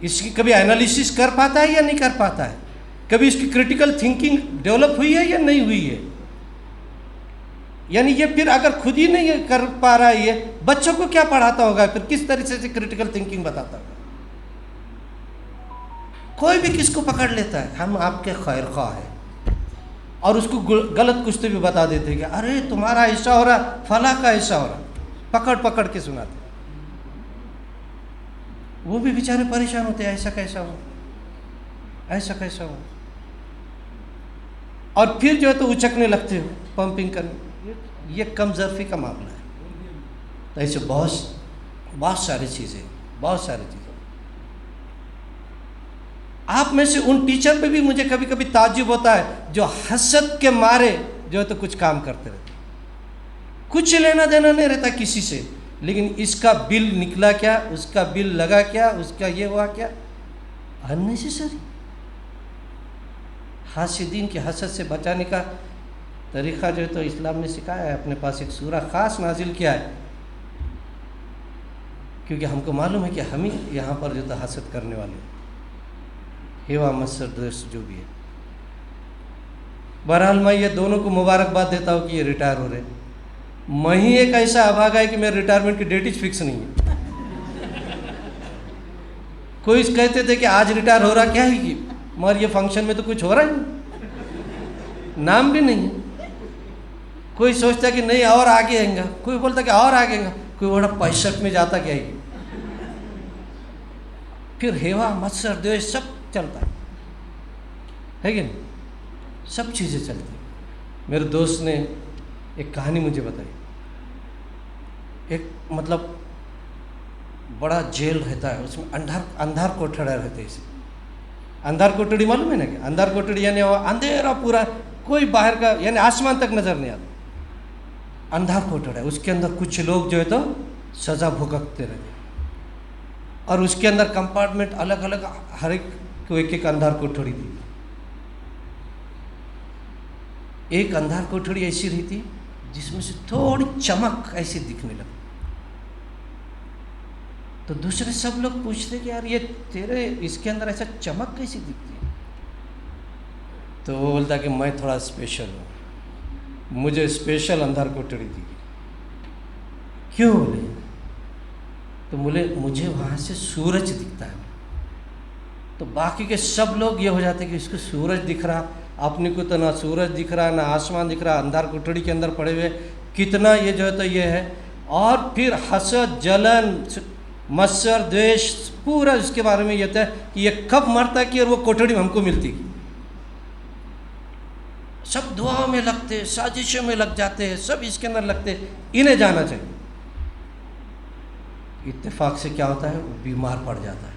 इसकी कभी एनालिसिस कर पाता है या नहीं कर पाता है, कभी इसकी क्रिटिकल थिंकिंग डेवलप हुई है या नहीं हुई है। यानी ये फिर अगर खुद ही नहीं कर पा रहा है, ये बच्चों को क्या पढ़ाता होगा, फिर किस तरीके से क्रिटिकल थिंकिंग बताता होगा। कोई भी किसको पकड़ लेता है, हम आपके खैर ख्वाह हैं, और उसको गलत कुछ तो भी बता देते हैं कि अरे तुम्हारा ऐसा हो रहा, फला का ऐसा हो रहा, पकड़ पकड़ के सुनाते। वो भी बेचारे परेशान होते हैं, ऐसा कैसा हो, ऐसा कैसा हो, और फिर जो है तो उचकने लगते हो, पंपिंग करने। ये कमजोरी का मामला है। तो ऐसे बहुत सारी चीज़ें, बहुत सारी चीज़ें। आप में से उन टीचर पे भी मुझे कभी कभी ताज्जुब होता है जो हसद के मारे जो है तो कुछ काम करते रहते, कुछ लेना देना नहीं रहता किसी से, लेकिन इसका बिल निकला क्या, उसका बिल लगा क्या, उसका ये हुआ क्या, अननेसेसरी। हासिदीन की हसद से बचाने का तरीक़ा जो है तो इस्लाम ने सिखाया है। अपने पास एक सूरा ख़ास नाजिल किया है, क्योंकि हमको मालूम है कि हम ही यहाँ पर जो तो हसद करने वाले, हेवा मसर दोस्त जो भी है। बहरहाल मैं ये दोनों को मुबारकबाद देता हूँ कि ये रिटायर हो रहे। मैं ही एक ऐसा अभागा है कि मेरे रिटायरमेंट की डेट ही फिक्स नहीं है। कोई कहते थे कि आज रिटायर हो रहा, क्या है कि मगर ये फंक्शन में तो कुछ हो रहा ही नहीं, नाम भी नहीं है। कोई सोचता कि नहीं और आगे आएगा, कोई बोलता कि और आगे आएगा, कोई बड़ा 65 में जाता क्या है। फिर हेवा मत्सर द्वेष सब चलता है कि नहीं, सब चीज़ें चलती हैं। मेरे दोस्त ने एक कहानी मुझे बताई। एक मतलब बड़ा जेल रहता है, उसमें अंधार कोठड़ा रहते हैं। इसे अंधार कोठड़ी मालूम है ना? क्या अंधार कोठड़ी यानी अंधेरा पूरा, कोई बाहर का यानी आसमान तक नजर नहीं आता। अंधार कोठड़ा है, उसके अंदर कुछ लोग जो है तो सजा भुगतते रहते, और उसके अंदर कंपार्टमेंट अलग अलग, हर एक को एक एक अंधार कोठड़ी थी। एक अंधार कोठड़ी ऐसी रही थी जिसमें से थोड़ी चमक ऐसी दिखने लगी। तो दूसरे सब लोग पूछते कि यार ये तेरे इसके अंदर ऐसा चमक कैसी दिखती है? तो वो बोलता कि मैं थोड़ा स्पेशल हूँ, मुझे स्पेशल अंधार कोठड़ी दी। क्यों बोले? तो बोले मुझे वहाँ से सूरज दिखता है। तो बाकी के सब लोग ये हो जाते कि इसको सूरज दिख रहा, अपने को तो ना सूरज दिख रहा ना आसमान दिख रहा, अंधार कोठड़ी के अंदर पड़े हुए कितना ये जो है तो ये है। और फिर हसद, जलन, मत्सर, द्वेष, पूरा इसके बारे में ये था कि ये कब मरता कि और वो कोठड़ी हमको मिलती। सब दुआओं में लगते, साजिशों में लग जाते हैं, सब इसके अंदर लगते, इन्हें जाना चाहिए। इत्तेफाक से क्या होता है, वो बीमार पड़ जाता है,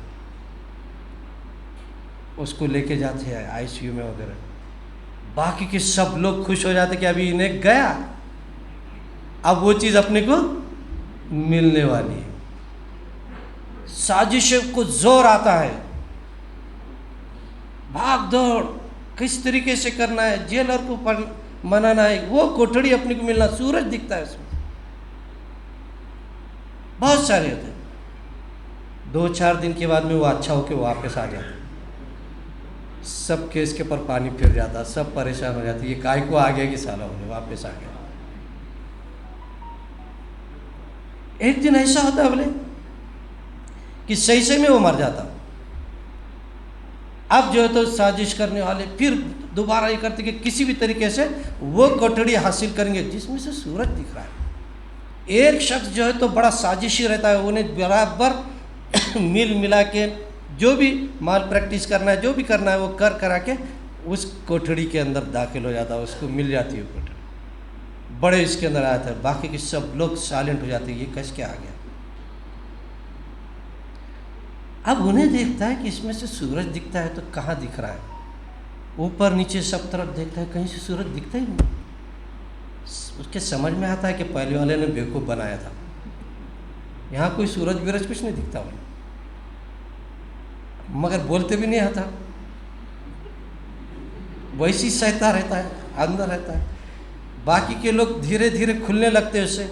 उसको लेके जाते हैं आईसीयू में वगैरह। बाकी के सब लोग खुश हो जाते कि अभी इन्हें गया, अब वो चीज़ अपने को मिलने वाली है। साजिशों को जोर आता है, भाग दौड़ किस तरीके से करना है, जेलर को मनाना है, वो कोठड़ी अपने को मिलना, सूरज दिखता है उसमें, बहुत सारे होते हैं। 2-4 दिन के बाद में वो अच्छा होके वापस आ जाता, सब केस के पर पानी फिर जाता, सब परेशान हो जाते, ये काय को आ गया कि साला होने वापस आ गया। एक दिन ऐसा होता है बोले कि सही में वो मर जाता। अब जो है तो साजिश करने वाले फिर दोबारा ये करते कि किसी भी तरीके से वो कोठड़ी हासिल करेंगे जिसमें से सूरज दिख रहा है। एक शख्स जो है तो बड़ा साजिशी रहता है, उन्हें बराबर मिल मिला के जो भी माल प्रैक्टिस करना है, जो भी करना है वो कर करा के उस कोठड़ी के अंदर दाखिल हो जाता है, उसको मिल जाती है कोठड़ी। बड़े इसके अंदर आया था, बाकी के सब लोग साइलेंट हो जाते, ये कैसे क्या आ गया। अब उन्हें देखता है कि इसमें से सूरज दिखता है, तो कहाँ दिख रहा है, ऊपर नीचे सब तरफ देखता है, कहीं से सूरज दिखता ही नहीं। उसके समझ में आता है कि पहले वाले ने बेवकूफ़ बनाया था, यहाँ कोई सूरज बीरज कुछ नहीं दिखता उन्हें, मगर बोलते भी नहीं आता, वैसी सहता रहता है, अंदर रहता है। बाकी के लोग धीरे धीरे खुलने लगते हैं उससे।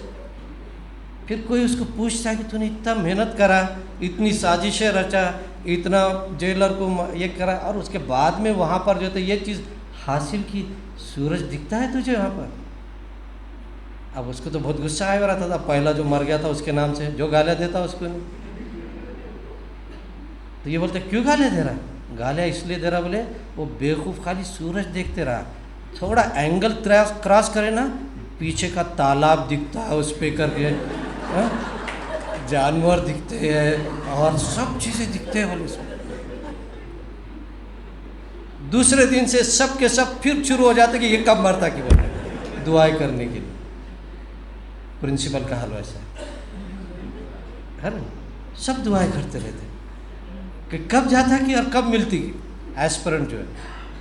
फिर कोई उसको पूछता है कि तूने इतना मेहनत करा, इतनी साजिशें रचा, इतना जेलर को ये करा, और उसके बाद में वहाँ पर जो तो ये चीज़ हासिल की, सूरज दिखता है तुझे वहाँ पर। अब उसको तो बहुत गुस्सा आया रहा था, पहला जो मर गया था उसके नाम से जो गालियाँ देता उसको नहीं। तो ये बोलते क्यों गालियाँ दे रहा है? गालियाँ इसलिए दे रहा बोले वो बेवकूफ़ खाली सूरज देखते रहा, थोड़ा एंगल क्रॉस करे ना, पीछे का तालाब दिखता है उस पे करके, जानवर दिखते हैं और सब चीज़ें दिखते हैं बोले उसमें। दूसरे दिन से सब के सब फिर शुरू हो जाते कि ये कब मरता कि बोले, दुआएं करने के लिए। प्रिंसिपल का हाल वैसा है ना, सब दुआएं करते रहते कि कब जाता कि और कब मिलती की। एस्पिरेंट जो है,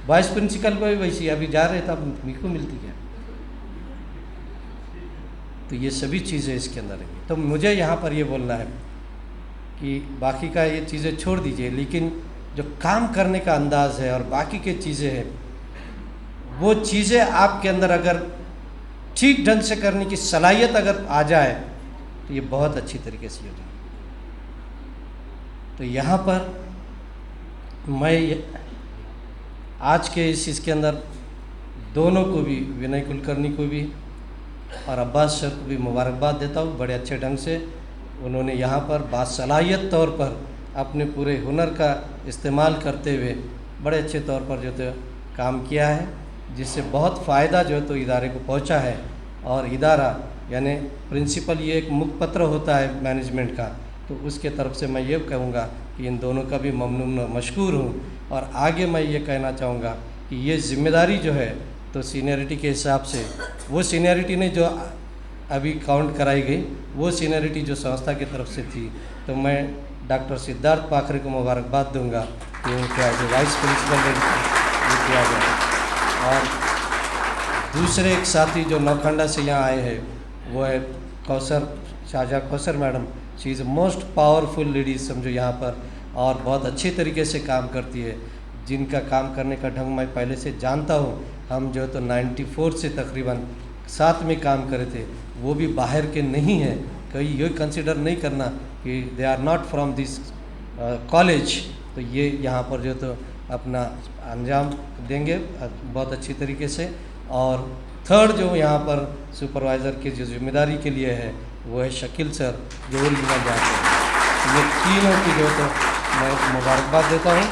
वाइस प्रिंसिपल को भी वैसी, अभी जा रहे थे अब मेरे को मिलती क्या। तो ये सभी चीज़ें इसके अंदर हैं। तो मुझे यहाँ पर ये बोलना है कि बाकी का ये चीज़ें छोड़ दीजिए, लेकिन जो काम करने का अंदाज़ है और बाकी के चीज़ें हैं, वो चीज़ें आपके अंदर अगर ठीक ढंग से करने की सलाहियत अगर आ जाए तो ये बहुत अच्छी तरीके से हो जाए। तो यहाँ पर मैं आज के इसके अंदर दोनों को भी, विनय कुलकर्णी को भी और अब्बास सर को भी मुबारकबाद देता हूँ। बड़े अच्छे ढंग से उन्होंने यहाँ पर बासलाहियत तौर पर अपने पूरे हुनर का इस्तेमाल करते हुए बड़े अच्छे तौर पर जो तो काम किया है, जिससे बहुत फ़ायदा जो तो इदारे को पहुँचा है। और इदारा यानी प्रिंसिपल ये एक मुखपत्र होता है मैनेजमेंट का, तो उसके तरफ से मैं ये कहूँगा कि इन दोनों का भी ममनून मशकूर हूँ। और आगे मैं ये कहना चाहूँगा कि ये ज़िम्मेदारी जो है तो सीनियरिटी के हिसाब से, वो सीनियरिटी नहीं जो अभी काउंट कराई गई, वो सीनियरिटी जो संस्था की तरफ से थी, तो मैं डॉक्टर सिद्धार्थ पाखरे को मुबारकबाद दूंगा कि उनका जो वाइस प्रिंसिपल ये किया गया। और दूसरे एक साथी जो नौखंडा से यहाँ आए हैं वो है Kausar, Shahjahan Kausar madam. She is most powerful ladies समझो यहाँ पर, और बहुत अच्छे तरीके से काम करती है, जिनका काम करने का ढंग मैं पहले से जानता हूँ। हम जो तो 94 से तकरीबन साथ में काम करे थे, वो भी बाहर के नहीं हैं, कहीं ये कंसिडर नहीं करना कि they are not from this college, तो ये यहाँ पर जो तो अपना अंजाम देंगे बहुत अच्छी तरीके से। और थर्ड जो यहाँ पर सुपरवाइज़र की जो जिम्मेदारी के लिए है वो है शकील सर, जो ओरिजिनल जाते हैं। ये तीनों की जो तो मैं मुबारकबाद देता हूँ,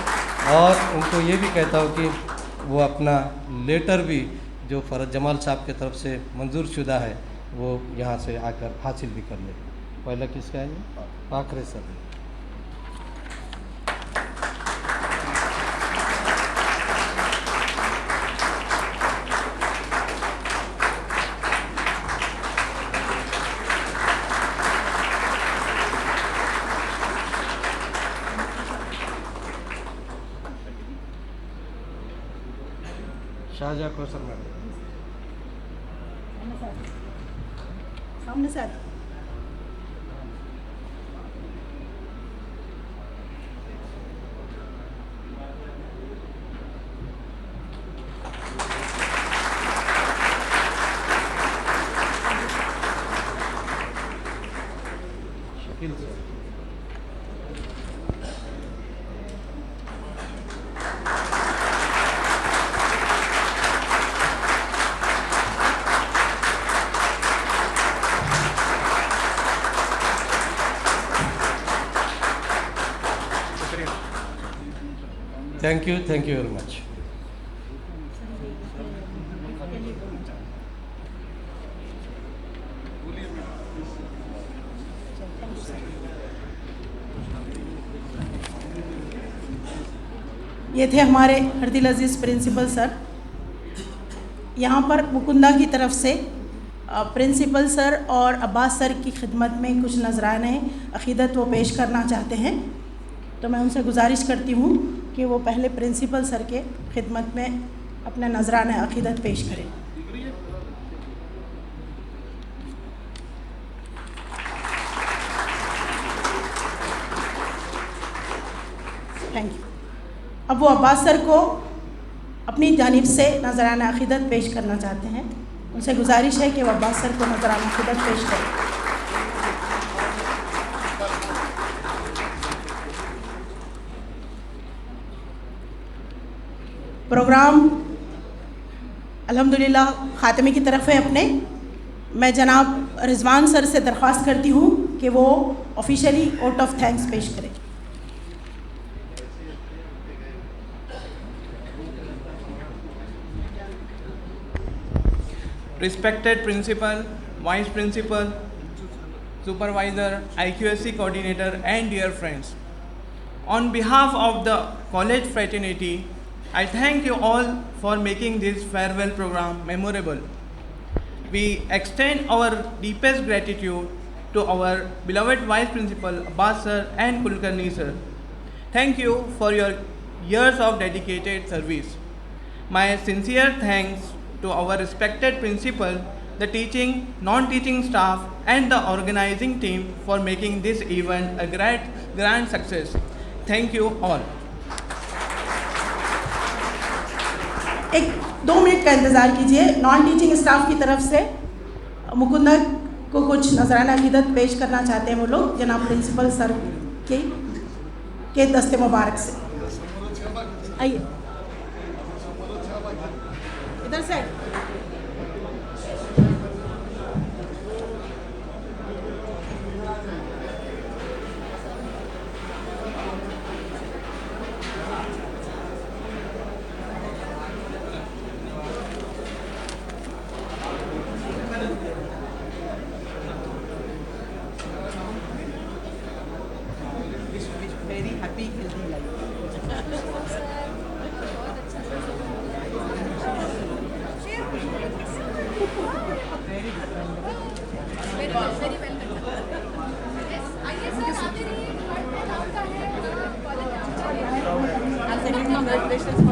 और उनको ये भी कहता हूँ कि वो अपना लेटर भी जो फरज जमाल साहब की तरफ से मंजूर शुदा है वो यहाँ से आकर हासिल भी कर ले। पहला किसका है? पाखरे सर। शाहजहाँ कौसर मैडम। सामने sir. Shakeel sir. Thank you very much. ये थे हमारे हरदिल अजीज़ प्रिंसिपल सर। यहाँ पर मुकुंदा की तरफ से प्रिंसिपल सर और अब्बास सर की खिदमत में कुछ नजराने अक़ीदत वो पेश करना चाहते हैं, तो मैं उनसे गुजारिश करती हूँ कि वो पहले प्रिंसिपल सर के खिदमत में अपने नजराने अक़ीदत पेश करें। Thank you. अब वो अब्बास सर को अपनी जानिब से नजराना अक़ीदत पेश करना चाहते हैं। उनसे गुजारिश है कि वो अब्बास सर को नजराना अक़ीदत पेश करें। प्रोग्राम अल्हम्दुलिल्लाह ख़ात्मे की तरफ है अपने। मैं जनाब रिजवान सर से दरख्वास्त करती हूँ कि वो ऑफिशियली वोट ऑफ थैंक्स पेश करें। Respected Principal, Vice Principal, Supervisor, IQSC Coordinator and dear friends, on behalf of the college fraternity, I thank you all for making this farewell program memorable. We extend our deepest gratitude to our beloved Vice Principal Abbas sir and Kulkarni sir. Thank you for your years of dedicated service. My sincere thanks to our respected principal, the teaching, non-teaching staff and the organizing team for making this event a grand success. Thank you all. एक 2 minute का इंतज़ार कीजिए। Non teaching staff की तरफ से मुकुंदा को कुछ नजराना अक़ीदत पेश करना चाहते हैं वो लोग, जनाब प्रिंसिपल सर के दस्ते मुबारक से। आइए इधर से। Congratulations.